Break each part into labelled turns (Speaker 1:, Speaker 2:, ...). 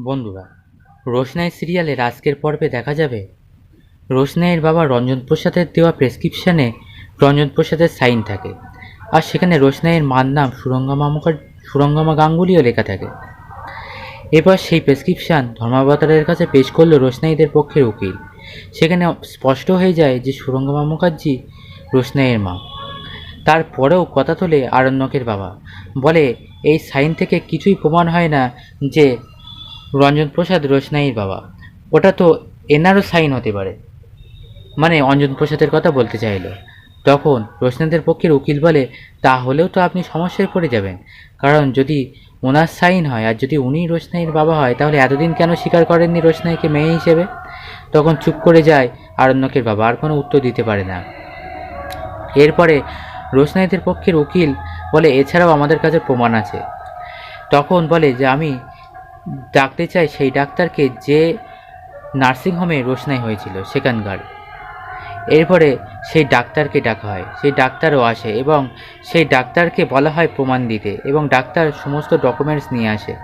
Speaker 1: বন্ধুরা, রোশনাই সিরিয়ালের আজকের পর্বে দেখা যাবে রোশনাইয়ের বাবা রঞ্জন প্রসাদের দেওয়া প্রেসক্রিপশানে রঞ্জন প্রসাদের সাইন থাকে, আর সেখানে রোশনাইয়ের মার নাম সুরঙ্গমা গাঙ্গুলিও লেখা থাকে। এবার সেই প্রেসক্রিপশান ধর্মাবতারের কাছে পেশ করল রোশনাইদের পক্ষের উকিল। সেখানে স্পষ্ট হয়ে যায় যে সুরঙ্গমা মুখার্জি রোশনাইয়ের মা। তারপরেও কথা তোলে আরণ্যকের বাবা, বলে এই সাইন থেকে কিছুই প্রমাণ হয় না যে রঞ্জন প্রসাদ রোশনাইয়ের বাবা। ওটা তো এনারও সাইন হতে পারে, মানে অঞ্জন প্রসাদের কথা বলতে চাইল। তখন রোশনাইদের পক্ষের উকিল বলে, তাহলেও তো আপনি সমস্যায় পড়ে যাবেন, কারণ যদি ওনার সাইন হয় আর যদি উনি রোশনাইয়ের বাবা হয়, তাহলে এতদিন কেন স্বীকার করেননি রোশনাইকে মেয়ে হিসেবে? তখন চুপ করে যায় আরণ্যকের বাবা, আর কোনো উত্তর দিতে পারে না। এরপরে রোশনাইদের পক্ষের উকিল বলে, এছাড়াও আমাদের কাছে প্রমাণ আছে। তখন বলে যে আমি ডাকতে চাই সেই ডাক্তারকে যে নার্সিংহোমে রোশনাই হয়েছিল সেখানকার। এরপরে সেই ডাক্তারকে ডাকা হয়, সেই ডাক্তারও আসে এবং সেই ডাক্তারকে বলা হয় প্রমাণ দিতে, এবং ডাক্তার সমস্ত ডকুমেন্টস নিয়ে আসে।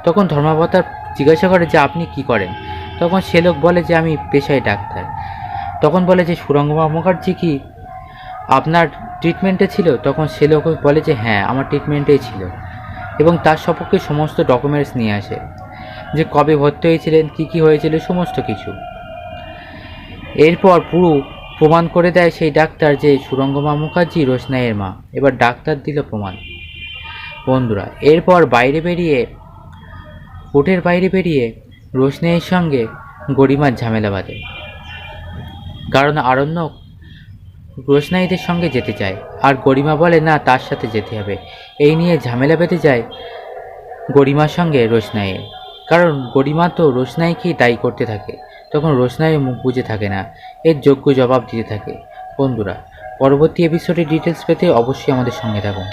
Speaker 1: তখন ধর্মাবতার জিজ্ঞাসা করে যে আপনি কি করেন? তখন সে লোক বলে যে আমি পেশায় ডাক্তার। তখন বলে যে সুরঙ্গমা মুখার্জি কি আপনার ট্রিটমেন্টে ছিল? তখন সে লোক বলে যে হ্যাঁ, আমার ট্রিটমেন্টেই ছিল, এবং তার সপক্ষে সমস্ত ডকুমেন্টস নিয়ে আসে, যে কবে ভর্তি হয়েছিলেন, কি হয়েছিল, সমস্ত কিছু। এরপর পুরো প্রমাণ করে দেয় সেই ডাক্তার যে সুরঙ্গমা মুখার্জি রোশনাইয়ের মা। এবার ডাক্তার দিল প্রমাণ। বন্ধুরা, এরপর কোর্টের বাইরে বেরিয়ে রোশনাইয়ের সঙ্গে গরিমার ঝামেলা বাঁধে, কারণ আরণ্যক রোশনাইদের সঙ্গে যেতে চায় আর গরিমা বলে না, তার সাথে যেতে হবে। এই নিয়ে ঝামেলা বেঁধে যায় গরিমার সঙ্গে রোশনাইয়ের, কারণ গরিমা তো রোশনাইকেই দায়ী করতে থাকে। তখন রোশনাই মুখ বুজে থাকে না, এর যোগ্য জবাব দিতে থাকে। বন্ধুরা, পরবর্তী এপিসোডে ডিটেলস পেতে অবশ্যই আমাদের সঙ্গে থাকুন।